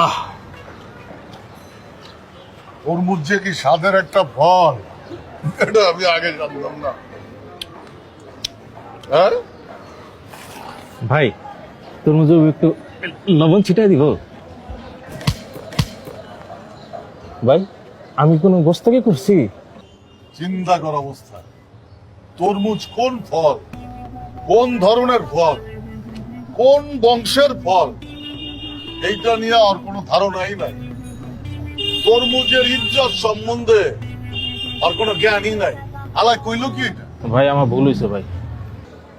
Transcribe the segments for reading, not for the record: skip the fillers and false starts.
আহ, তরমুজ যে কি স্বাদের একটা ফল, এটা আমি আগে জানতাম না। হ্যাঁ ভাই তরমুজে একটু লবণ ছিটাই দিব। ভাই আমি কোনো গোস্তাকে করছি? চিন্তা কর অবস্থা, তরমুজ কোন ফল, কোন ধরনের ফল, কোন বংশের ফল, এইটা নিয়ে আর কোনো ধারণাই নাই। তরমুজের ইজ্জত সম্বন্ধে আর কোনো জ্ঞানই নাই। আলা কইল কি এটা? ভাই আমার ভুল হয়েছে ভাই।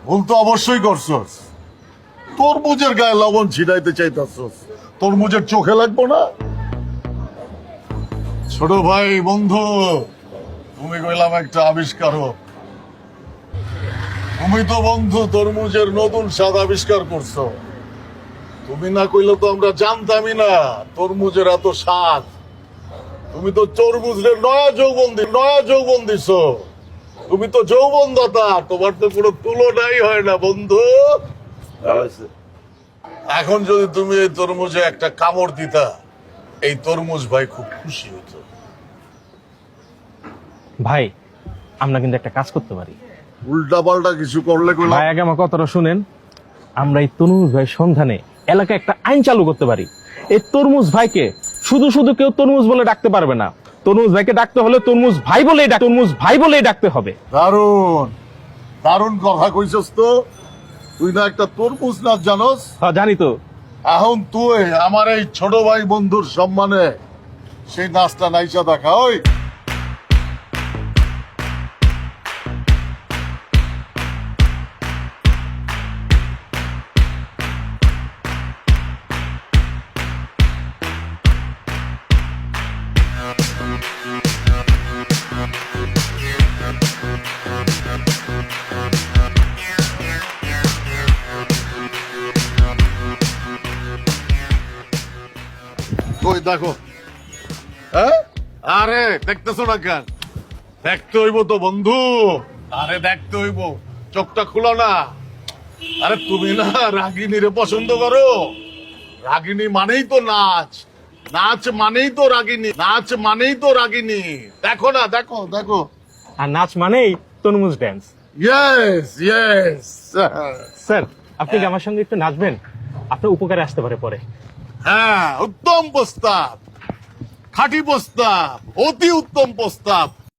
ভুল তো অবশ্যই করছস। তরমুজের গায়ে লবণ ছিটাইতে চাইতাছস, তরমুজের চোখে লাগবো না? ছোট ভাই বন্ধু, তুমি কইলাম একটা আবিষ্কারক, তুমি তো বন্ধু তরমুজের নতুন স্বাদ আবিষ্কার করছো। তুমি না কইলে তো আমরা জানতামই না তরমুজের এত স্বাদ। তুমি তো তরমুজের নয়া যৌবন দিছো। তুমি তো যৌবন দাতা, তোমার তো কোনো তুলনাই হয় না বন্ধু। এখন যদি তুমি এই তরমুজে একটা কামড় দিতা, এই তরমুজ ভাই খুব খুশি হতো। ভাই আমরা কিন্তু একটা কাজ করতে পারি। উল্টা পাল্টা কিছু করলে কইলাম। ভাই আগে আমার কথাটা শুনেন, আমরা এই তরমুজ ভাই সন্ধানে এলাকায় একটা আইন চালু করতে পারি। এই তরমুজ ভাইকে শুধু শুধু কেউ তরমুজ বলে ডাকতে পারবে না। তরমুজ ভাইকে ডাকতে হলে তরমুজ ভাই বলেই ডাকতে হবে। দারুণ দারুণ কথা কইছস তো। তুই না একটা তরমুজ নাচ জানোস? হ্যাঁ জানি তো। এখন তুই আমার এই ছোট ভাই বন্ধুর সম্মানে সেই নাচটা নাইচা দেখা। ওই ওই দেখো। হ্যাঁ, আরে দেখতেছো না কেন? দেখতে হইব তো বন্ধু, আরে দেখতে হইব। চোখটা খুলো না। আরে তুমি না রাগিনীরে পছন্দ করো? রাগিনী মানেই তো নাচ, নাচ মানেই তো রাগিনী, নাচ মানেই তো রাগিনী। দেখো না, দেখো দেখো। আর নাচ মানেই তরমুজ ড্যান্স। Yes yes. স্যার আপনি কি আমার সঙ্গে একটু নাচবেন? আপনার উপকারে আসতে পারে পরে। হ্যাঁ, উত্তম প্রস্তাব, খাঁটি প্রস্তাব, অতি উত্তম প্রস্তাব।